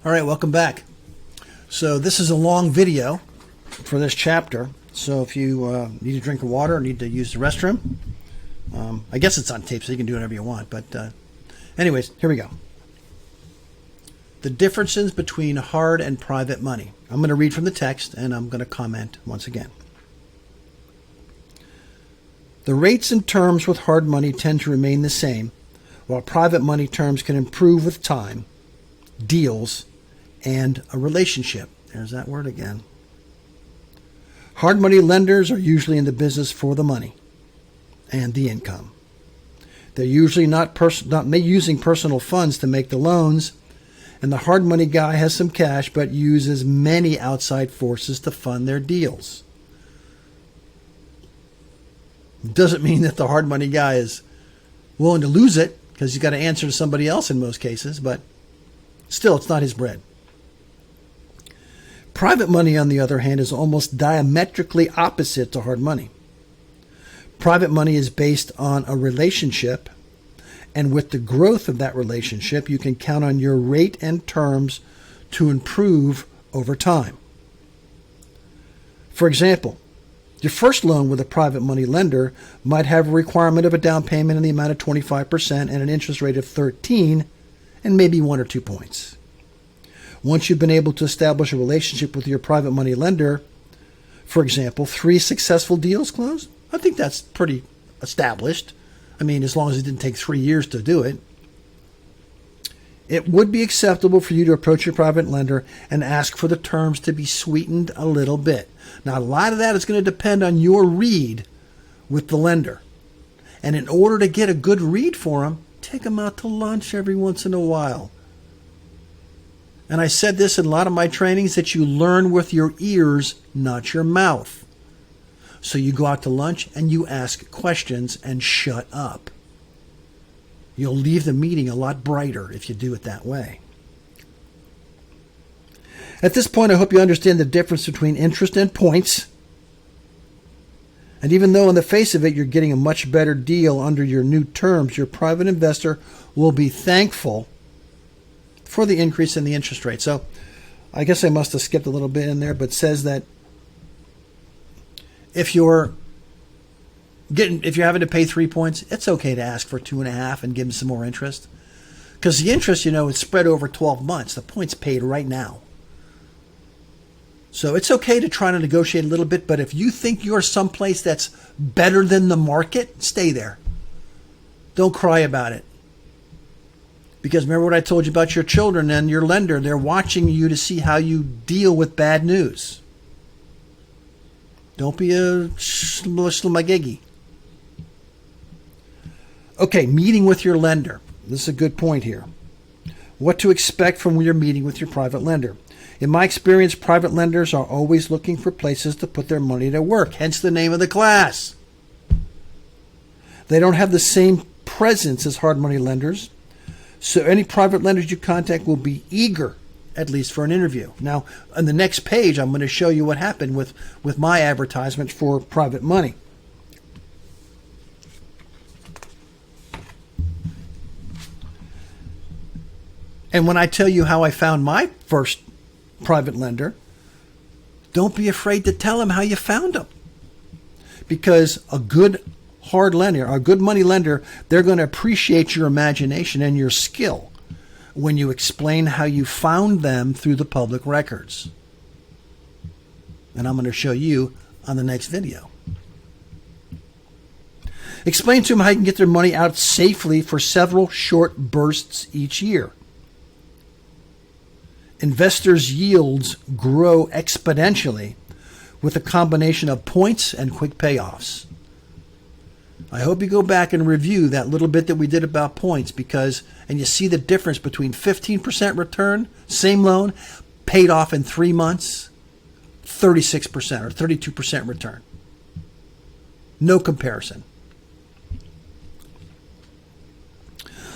All right, welcome back. So this is a long video for this chapter. So if you need a drink of water or need to use the restroom, I guess it's on tape, so you can do whatever you want. But anyways, here we go. The differences between hard and private money. I'm going to read from the text, and I'm going to comment once again. The rates and terms with hard money tend to remain the same, while private money terms can improve with time, deals, and a relationship. There's that word again. Hard money lenders are usually in the business for the money and the income. They're usually not using personal funds to make the loans, and the hard money guy has some cash but uses many outside forces to fund their deals. Doesn't mean that the hard money guy is willing to lose it, because he's got to answer to somebody else in most cases, but still, it's not his bread. Private money, on the other hand, is almost diametrically opposite to hard money. Private money is based on a relationship, and with the growth of that relationship, you can count on your rate and terms to improve over time. For example, your first loan with a private money lender might have a requirement of a down payment in the amount of 25% and an interest rate of 13 and maybe 1 or 2 points. Once you've been able to establish a relationship with your private money lender, for example, 3 successful deals closed, I think that's pretty established. I mean, as long as it didn't take 3 years to do it. It would be acceptable for you to approach your private lender and ask for the terms to be sweetened a little bit. Now, a lot of that is going to depend on your read with the lender. And in order to get a good read for them, take them out to lunch every once in a while. And I said this in a lot of my trainings, that you learn with your ears, not your mouth. So you go out to lunch and you ask questions and shut up. You'll leave the meeting a lot brighter if you do it that way. At this point, I hope you understand the difference between interest and points. And even though on the face of it you're getting a much better deal under your new terms, your private investor will be thankful for the increase in the interest rate. So I guess I must have skipped a little bit in there, but says that if you're having to pay 3 points, it's okay to ask for 2.5 and give them some more interest. Because the interest, is spread over 12 months. The point's paid right now. So it's okay to try to negotiate a little bit, but if you think you're someplace that's better than the market, stay there. Don't cry about it. Because remember what I told you about your children and your lender. They're watching you to see how you deal with bad news. Don't be a schlimagigi. Okay, meeting with your lender. This is a good point here. What to expect from your meeting with your private lender. In my experience, private lenders are always looking for places to put their money to work, hence the name of the class. They don't have the same presence as hard money lenders, so any private lenders you contact will be eager, at least for an interview. Now, on the next page, I'm going to show you what happened with my advertisement for private money. And when I tell you how I found my first private lender, don't be afraid to tell them how you found them. Because a good hard lender, a good money lender, they're going to appreciate your imagination and your skill when you explain how you found them through the public records. And I'm going to show you on the next video. Explain to them how you can get their money out safely for several short bursts each year. Investors' yields grow exponentially with a combination of points and quick payoffs. I hope you go back and review that little bit that we did about points, and you see the difference between 15% return, same loan, paid off in 3 months, 36% or 32% return. No comparison.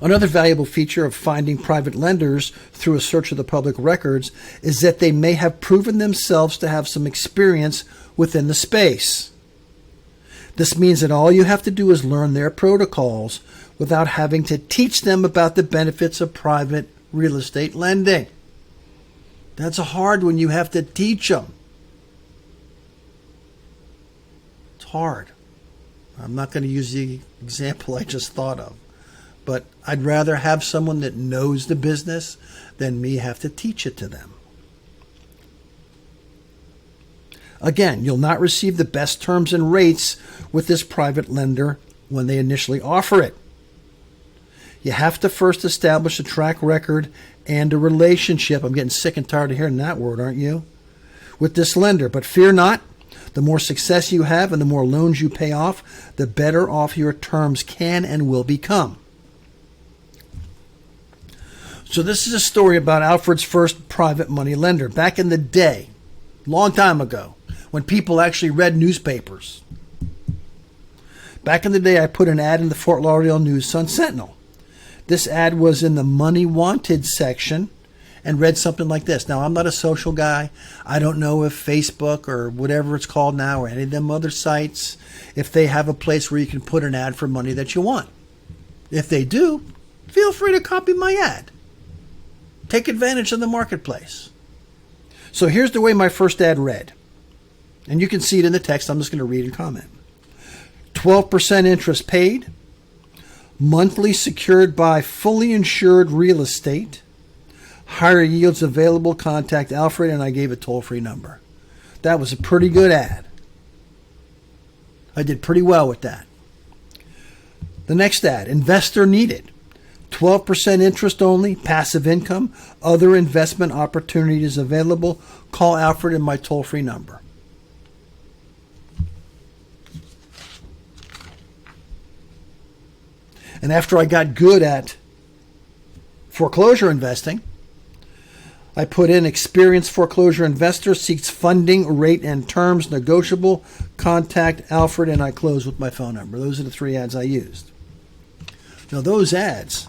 Another valuable feature of finding private lenders through a search of the public records is that they may have proven themselves to have some experience within the space. This means that all you have to do is learn their protocols without having to teach them about the benefits of private real estate lending. That's hard when you have to teach them. It's hard. I'm not going to use the example I just thought of. But I'd rather have someone that knows the business than me have to teach it to them. Again, you'll not receive the best terms and rates with this private lender when they initially offer it. You have to first establish a track record and a relationship. I'm getting sick and tired of hearing that word, aren't you? With this lender. But fear not, the more success you have and the more loans you pay off, the better off your terms can and will become. So this is a story about Alfred's first private money lender. Back in the day, long time ago, when people actually read newspapers. Back in the day, I put an ad in the Fort Lauderdale News-Sun Sentinel. This ad was in the Money Wanted section and read something like this. Now, I'm not a social guy. I don't know if Facebook or whatever it's called now or any of them other sites, if they have a place where you can put an ad for money that you want. If they do, feel free to copy my ad. Take advantage of the marketplace. So here's the way my first ad read. And you can see it in the text. I'm just going to read and comment. 12% interest paid. Monthly secured by fully insured real estate. Higher yields available. Contact Alfred. And I gave a toll-free number. That was a pretty good ad. I did pretty well with that. The next ad. Investor needed. 12% interest only, passive income, other investment opportunities available. Call Alfred and my toll-free number. And after I got good at foreclosure investing, I put in experienced foreclosure investor seeks funding, rate, and terms negotiable. Contact Alfred, and I close with my phone number. Those are the 3 ads I used. Now, those ads,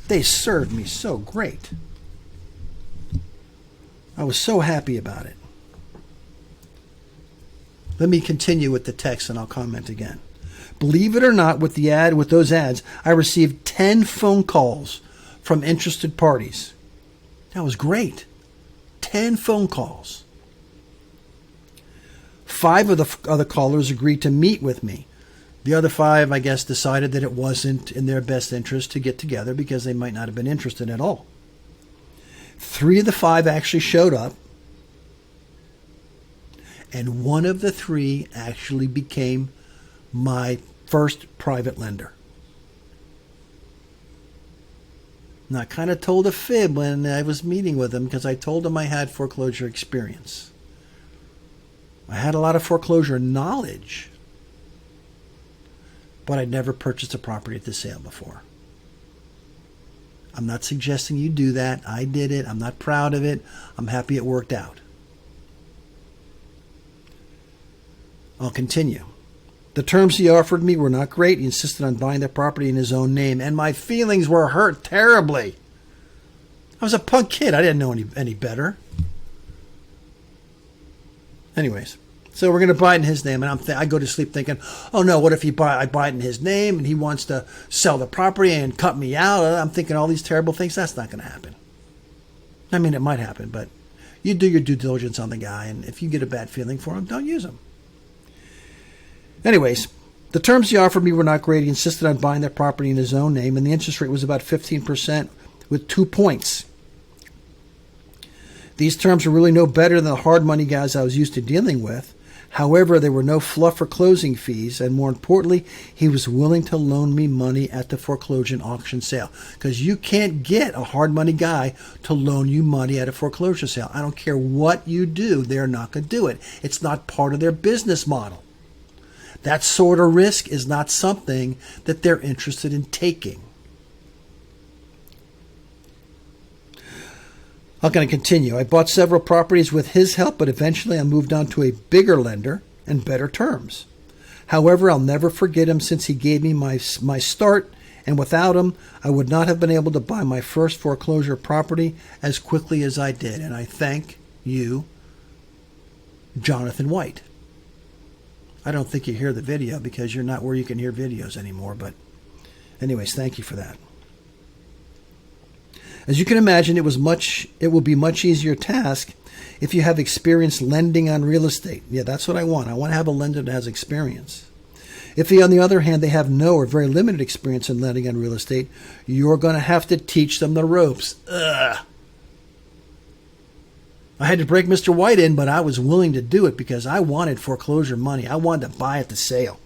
they served me so great. I was so happy about it. Let me continue with the text and I'll comment again. Believe it or not, with those ads, I received 10 phone calls from interested parties. That was great. 10 phone calls. 5 of the other callers agreed to meet with me. The other 5, I guess, decided that it wasn't in their best interest to get together because they might not have been interested at all. 3 of the 5 actually showed up. And 1 of the 3 actually became my first private lender. And I kind of told a fib when I was meeting with them because I told them I had foreclosure experience. I had a lot of foreclosure knowledge, but I'd never purchased a property at the sale before. I'm not suggesting you do that. I did it. I'm not proud of it. I'm happy it worked out. I'll continue. The terms he offered me were not great. He insisted on buying the property in his own name, and my feelings were hurt terribly. I was a punk kid. I didn't know any better. Anyways, so we're going to buy it in his name, and I go to sleep thinking, oh no, what if I buy it in his name, and he wants to sell the property and cut me out? I'm thinking all these terrible things. That's not going to happen. I mean, it might happen, but you do your due diligence on the guy, and if you get a bad feeling for him, don't use him. Anyways, the terms he offered me were not great. He insisted on buying that property in his own name, and the interest rate was about 15% with 2 points. These terms were really no better than the hard money guys I was used to dealing with. However, there were no fluff or closing fees, and more importantly, he was willing to loan me money at the foreclosure auction sale. Because you can't get a hard money guy to loan you money at a foreclosure sale. I don't care what you do, they're not going to do it. It's not part of their business model. That sort of risk is not something that they're interested in taking. I'm going to continue. I bought several properties with his help, but eventually I moved on to a bigger lender and better terms. However, I'll never forget him since he gave me my start, and without him, I would not have been able to buy my first foreclosure property as quickly as I did. And I thank you, Jonathan White. I don't think you hear the video because you're not where you can hear videos anymore. But anyways, thank you for that. As you can imagine, it will be much easier task if you have experience lending on real estate. Yeah, that's what I want. I want to have a lender that has experience. If, on the other hand, they have no or very limited experience in lending on real estate, you're going to have to teach them the ropes. Ugh. I had to break Mr. White in, but I was willing to do it because I wanted foreclosure money. I wanted to buy at the sale.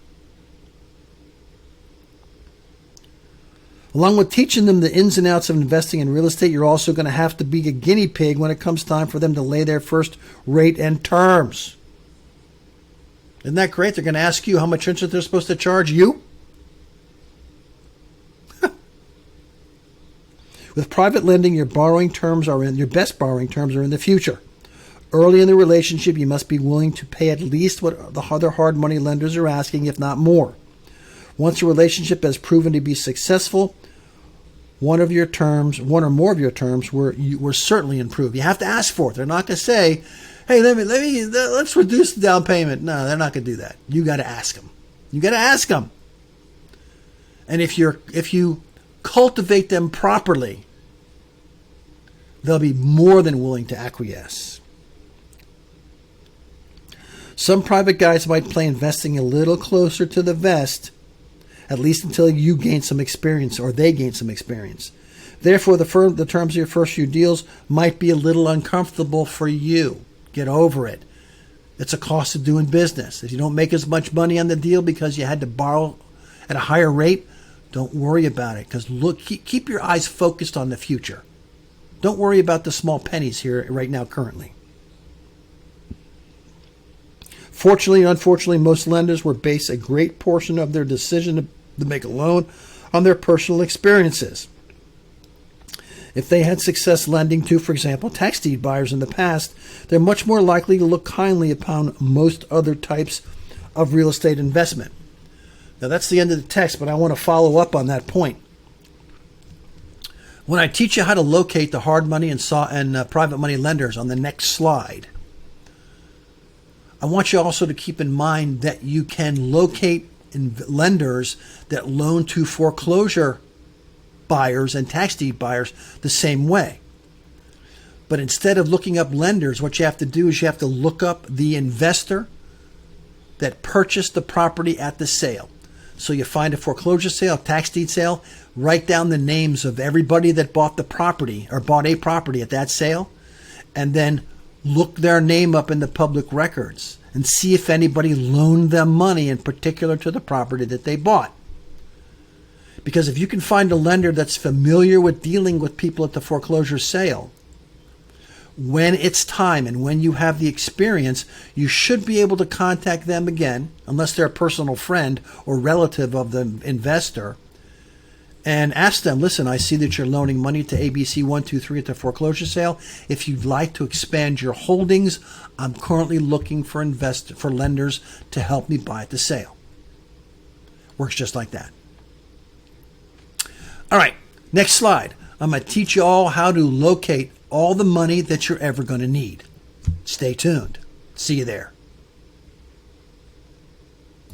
Along with teaching them the ins and outs of investing in real estate, you're also going to have to be a guinea pig when it comes time for them to lay their first rate and terms. Isn't that great? They're going to ask you how much interest they're supposed to charge you. With private lending, your best borrowing terms are in the future. Early in the relationship, you must be willing to pay at least what the other hard money lenders are asking, if not more. Once a relationship has proven to be successful, one or more of your terms were certainly improved. You have to ask for it. They're not going to say, "Hey, let's reduce the down payment." No, they're not going to do that. You got to ask them. You got to ask them. And if you cultivate them properly, they'll be more than willing to acquiesce. Some private guys might play investing a little closer to the vest, at least until you gain some experience or they gain some experience. Therefore, the terms of your first few deals might be a little uncomfortable for you. Get over it. It's a cost of doing business. If you don't make as much money on the deal because you had to borrow at a higher rate, don't worry about it, because keep your eyes focused on the future. Don't worry about the small pennies here right now currently. Fortunately and unfortunately, most lenders will base a great portion of their decision to make a loan on their personal experiences. If they had success lending to, for example, tax deed buyers in the past, they're much more likely to look kindly upon most other types of real estate investment. Now, that's the end of the text, but I want to follow up on that point. When I teach you how to locate the hard money and private money lenders on the next slide, I want you also to keep in mind that you can locate lenders that loan to foreclosure buyers and tax deed buyers the same way. But instead of looking up lenders, what you have to do is you have to look up the investor that purchased the property at the sale. So you find a foreclosure sale, tax deed sale, write down the names of everybody that bought the property or bought a property at that sale, and then look their name up in the public records and see if anybody loaned them money in particular to the property that they bought. Because if you can find a lender that's familiar with dealing with people at the foreclosure sale, when it's time and when you have the experience, you should be able to contact them again, unless they're a personal friend or relative of the investor, and ask them, "Listen, I see that you're loaning money to ABC 123 at the foreclosure sale. If you'd like to expand your holdings, I'm currently looking for lenders to help me buy at the sale." Works just like that. All right, next slide. I'm going to teach you all how to locate all the money that you're ever going to need. Stay tuned. See you there.